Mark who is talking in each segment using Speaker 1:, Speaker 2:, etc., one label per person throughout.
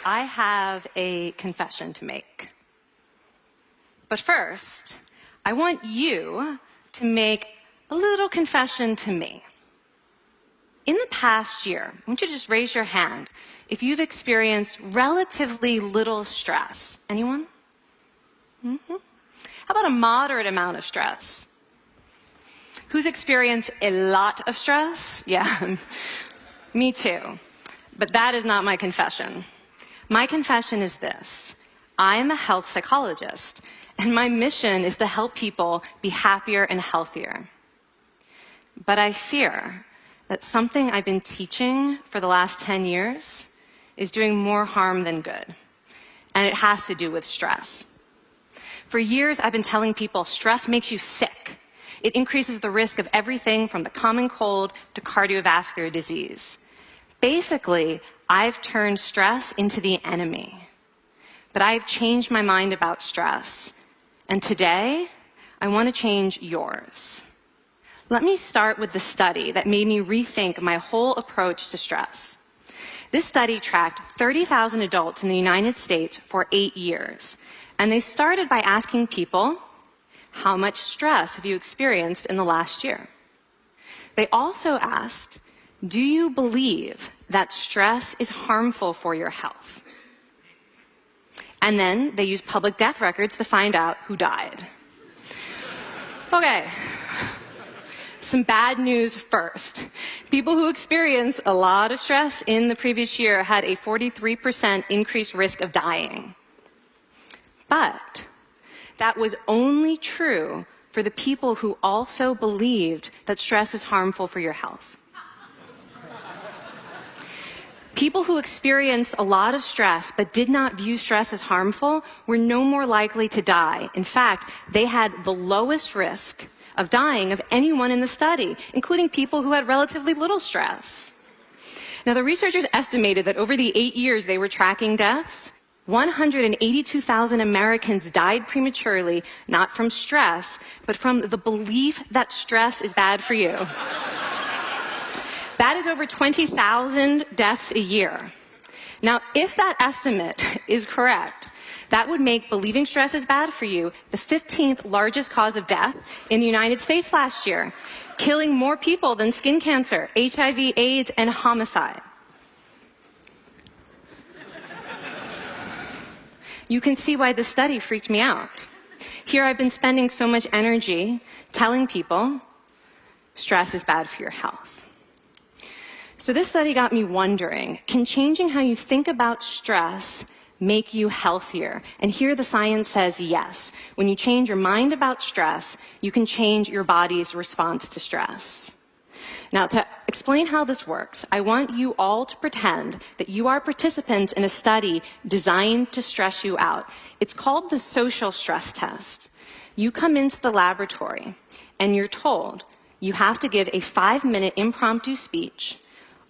Speaker 1: I have a confession to make. But first, I want you to make a little confession to me. In the past year, I want you to just raise your hand if you've experienced relatively little stress. Anyone? How about a moderate amount of stress? Who's experienced a lot of stress? Yeah, me too. But that is not my confession. My confession is this. I am a health psychologist, and my mission is to help people be happier and healthier. But I fear that something I've been teaching for the last 10 years is doing more harm than good, and it has to do with stress. For years, I've been telling people stress makes you sick. It increases the risk of everything from the common cold to cardiovascular disease. Basically, I've turned stress into the enemy. But I've changed my mind about stress. And today, I want to change yours. Let me start with the study that made me rethink my whole approach to stress. This study tracked 30,000 adults in the United States for 8 years. And they started by asking people, how much stress have you experienced in the last year? They also asked, do you believe that stress is harmful for your health? And then they used public death records to find out who died. Okay, some bad news first. People who experienced a lot of stress in the previous year had a 43% increased risk of dying. But that was only true for the people who also believed that stress is harmful for your health. People who experienced a lot of stress but did not view stress as harmful were no more likely to die. In fact, they had the lowest risk of dying of anyone in the study, including people who had relatively little stress. Now, the researchers estimated that over the 8 years they were tracking deaths, 182,000 Americans died prematurely, not from stress, but from the belief that stress is bad for you. That is over 20,000 deaths a year. Now, if that estimate is correct, that would make believing stress is bad for you the 15th largest cause of death in the United States last year, killing more people than skin cancer, HIV, AIDS, and homicide. You can see why this study freaked me out. Here I've been spending so much energy telling people stress is bad for your health. So this study got me wondering, can changing how you think about stress make you healthier? And here the science says yes. When you change your mind about stress, you can change your body's response to stress. Now, to explain how this works, I want you all to pretend that you are participants in a study designed to stress you out. It's called the social stress test. You come into the laboratory, and you're told you have to give a 5-minute impromptu speech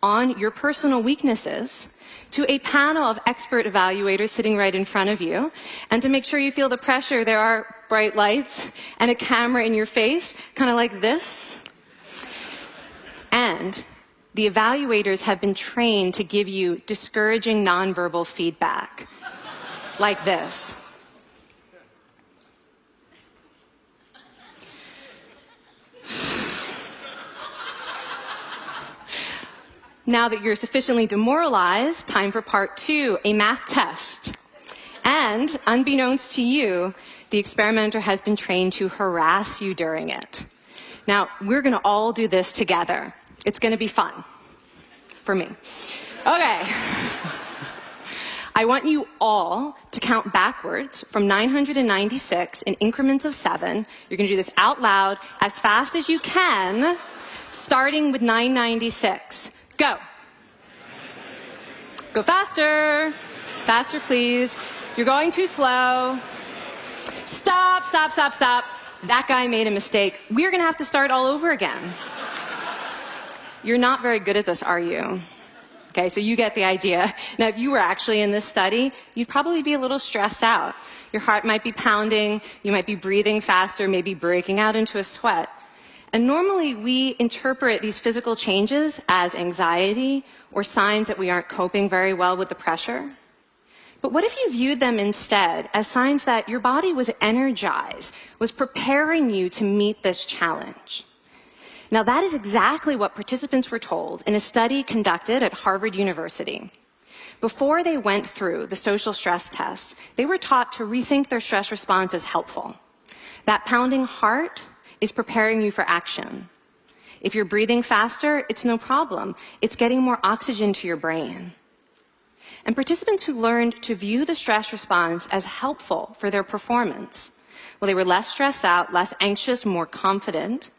Speaker 1: on your personal weaknesses to a panel of expert evaluators sitting right in front of you. And to make sure you feel the pressure, there are bright lights and a camera in your face, kind of like this. And the evaluators have been trained to give you discouraging nonverbal feedback, like this. Now that you're sufficiently demoralized, time for part 2, a math test. And, unbeknownst to you, the experimenter has been trained to harass you during it. Now, we're going to all do this together. It's going to be fun. For me. Okay. I want you all to count backwards from 996 in increments of 7. You're going to do this out loud as fast as you can, starting with 996. Go. Go faster. Faster, please. You're going too slow. Stop, stop, stop, stop. That guy made a mistake. We're going to have to start all over again. You're not very good at this, are you? Okay, so you get the idea. Now, if you were actually in this study, you'd probably be a little stressed out. Your heart might be pounding. You might be breathing faster, maybe breaking out into a sweat. And normally we interpret these physical changes as anxiety or signs that we aren't coping very well with the pressure. But what if you viewed them instead as signs that your body was energized, was preparing you to meet this challenge? Now, that is exactly what participants were told in a study conducted at Harvard University. Before they went through the social stress test, they were taught to rethink their stress response as helpful. That pounding heart is preparing you for action. If you're breathing faster, it's no problem. It's getting more oxygen to your brain. And participants who learned to view the stress response as helpful for their performance, well, they were less stressed out, less anxious, more confident.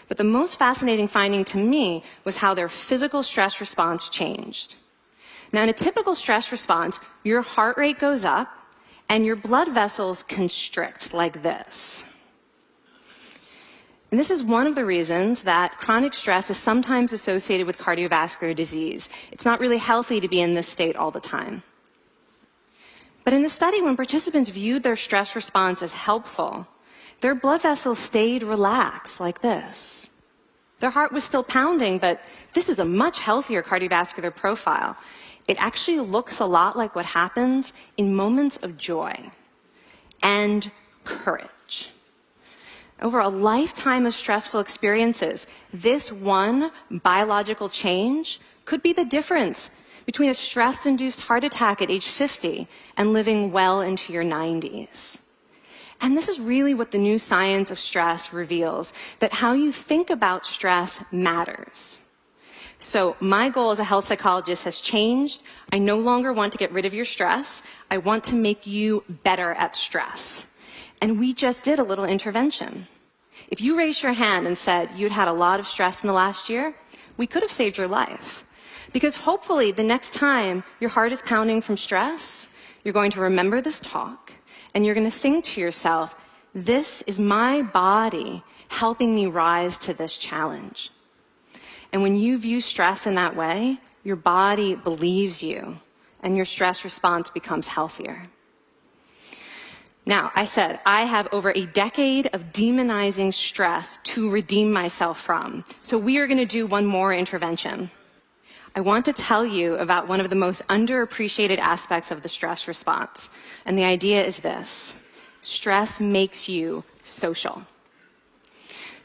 Speaker 1: But the most fascinating finding to me was how their physical stress response changed. Now, in a typical stress response, your heart rate goes up and your blood vessels constrict like this. And this is one of the reasons that chronic stress is sometimes associated with cardiovascular disease. It's not really healthy to be in this state all the time. But in the study, when participants viewed their stress response as helpful, their blood vessels stayed relaxed like this. Their heart was still pounding, but this is a much healthier cardiovascular profile. It actually looks a lot like what happens in moments of joy and courage. Over a lifetime of stressful experiences, this one biological change could be the difference between a stress-induced heart attack at age 50 and living well into your 90s. And this is really what the new science of stress reveals, that how you think about stress matters. So my goal as a health psychologist has changed. I no longer want to get rid of your stress. I want to make you better at stress. And we just did a little intervention. If you raised your hand and said you'd had a lot of stress in the last year, we could have saved your life. Because hopefully the next time your heart is pounding from stress, you're going to remember this talk and you're going to think to yourself, this is my body helping me rise to this challenge. And when you view stress in that way, your body believes you and your stress response becomes healthier. Now, I said I have over a decade of demonizing stress to redeem myself from. So we are going to do one more intervention. I want to tell you about one of the most underappreciated aspects of the stress response. And the idea is this: stress makes you social.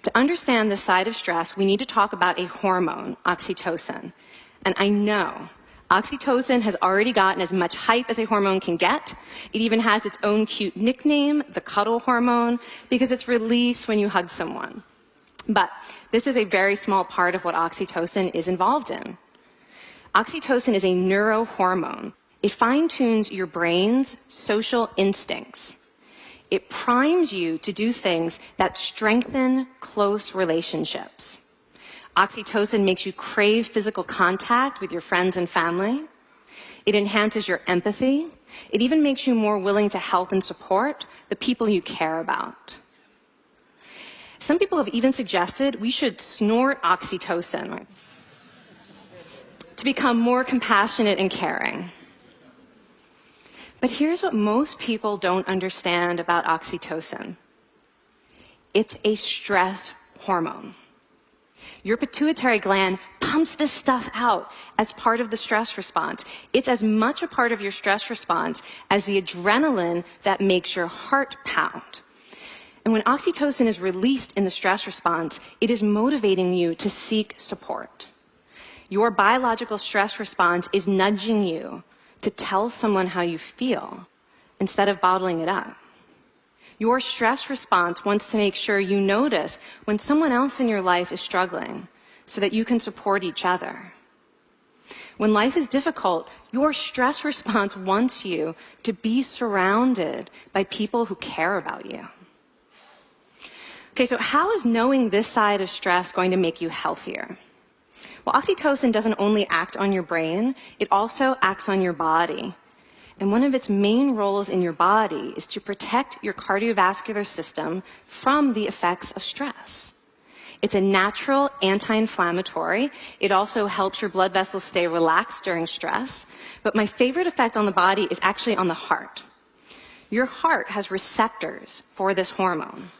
Speaker 1: To understand this side of stress, we need to talk about a hormone, oxytocin. And I know oxytocin has already gotten as much hype as a hormone can get. It even has its own cute nickname, the cuddle hormone, because it's released when you hug someone. But this is a very small part of what oxytocin is involved in. Oxytocin is a neurohormone. It fine-tunes your brain's social instincts. It primes you to do things that strengthen close relationships. Oxytocin makes you crave physical contact with your friends and family. It enhances your empathy. It even makes you more willing to help and support the people you care about. Some people have even suggested we should snort oxytocin to become more compassionate and caring. But here's what most people don't understand about oxytocin. It's a stress hormone. Your pituitary gland pumps this stuff out as part of the stress response. It's as much a part of your stress response as the adrenaline that makes your heart pound. And when oxytocin is released in the stress response, it is motivating you to seek support. Your biological stress response is nudging you to tell someone how you feel instead of bottling it up. Your stress response wants to make sure you notice when someone else in your life is struggling so that you can support each other. When life is difficult, your stress response wants you to be surrounded by people who care about you. Okay, so how is knowing this side of stress going to make you healthier? Well, oxytocin doesn't only act on your brain, it also acts on your body. And one of its main roles in your body is to protect your cardiovascular system from the effects of stress. It's a natural anti-inflammatory. It also helps your blood vessels stay relaxed during stress. But my favorite effect on the body is actually on the heart. Your heart has receptors for this hormone.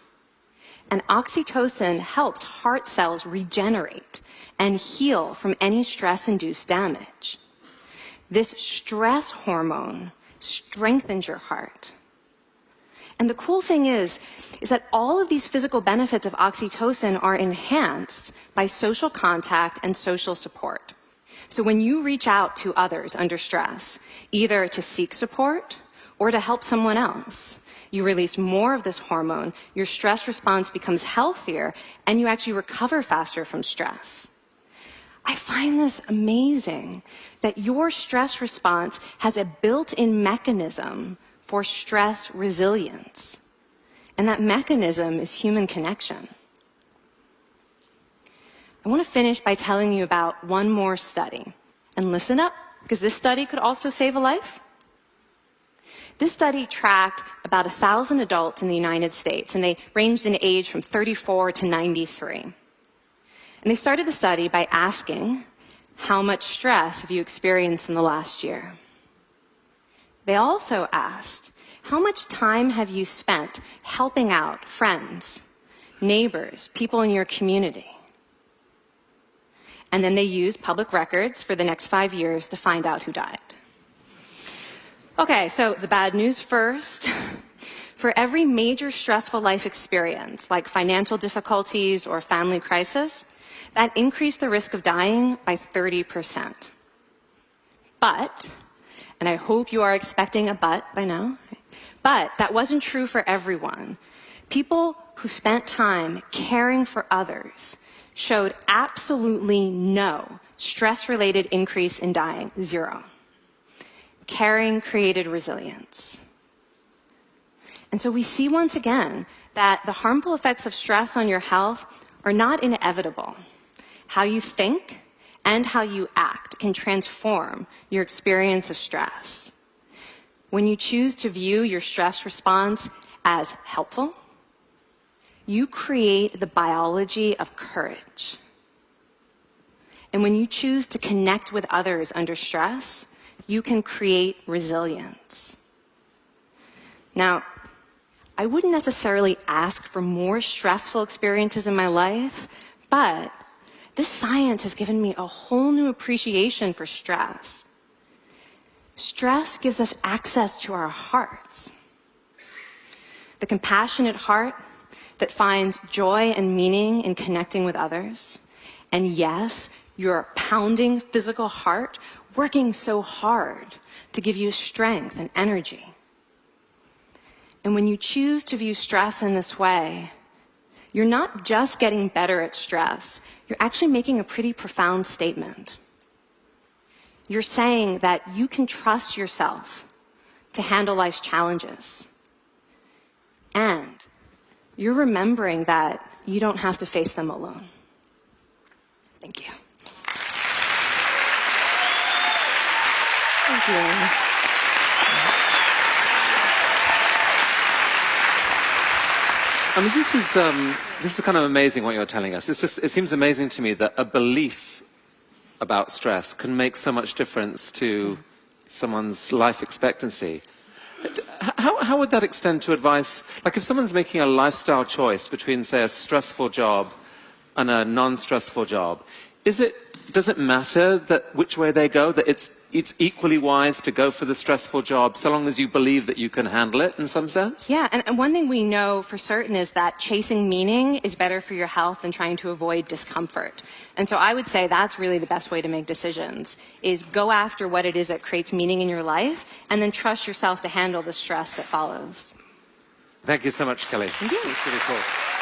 Speaker 1: And oxytocin helps heart cells regenerate and heal from any stress-induced damage. This stress hormone strengthens your heart. And the cool thing is that all of these physical benefits of oxytocin are enhanced by social contact and social support. So when you reach out to others under stress, either to seek support or to help someone else, you release more of this hormone, your stress response becomes healthier, and you actually recover faster from stress. I find this amazing that your stress response has a built-in mechanism for stress resilience. And that mechanism is human connection. I want to finish by telling you about one more study. And listen up, because this study could also save a life. This study tracked about 1,000 adults in the United States, and they ranged in age from 34 to 93. And they started the study by asking, how much stress have you experienced in the last year? They also asked, how much time have you spent helping out friends, neighbors, people in your community? And then they used public records for the next 5 years to find out who died. Okay, so the bad news first. For every major stressful life experience, like financial difficulties or family crisis, that increased the risk of dying by 30%. But, and I hope you are expecting a but by now, but that wasn't true for everyone. People who spent time caring for others showed absolutely no stress-related increase in dying, 0. Caring created resilience. And so we see once again that the harmful effects of stress on your health are not inevitable. How you think and how you act can transform your experience of stress. When you choose to view your stress response as helpful, you create the biology of courage. And when you choose to connect with others under stress, you can create resilience. Now, I wouldn't necessarily ask for more stressful experiences in my life, but this science has given me a whole new appreciation for stress. Stress gives us access to our hearts. The compassionate heart that finds joy and meaning in connecting with others. And yes, your pounding physical heart working so hard to give you strength and energy. And when you choose to view stress in this way, you're not just getting better at stress, you're actually making a pretty profound statement. You're saying that you can trust yourself to handle life's challenges. And you're remembering that you don't have to face them alone. Thank you. Thank you.
Speaker 2: I mean, this is kind of amazing what you're telling us. It seems amazing to me that a belief about stress can make so much difference to someone's life expectancy. How would that extend to advice? Like if someone's making a lifestyle choice between, say, a stressful job and a non-stressful job, does it matter that which way they go, that it's equally wise to go for the stressful job so long as you believe that you can handle it in some sense?
Speaker 1: Yeah, and one thing we know for certain is that chasing meaning is better for your health than trying to avoid discomfort. And so I would say that's really the best way to make decisions, is go after what it is that creates meaning in your life and then trust yourself to handle the stress that follows.
Speaker 2: Thank you so much, Kelly.
Speaker 1: Thank you.
Speaker 2: That's really cool.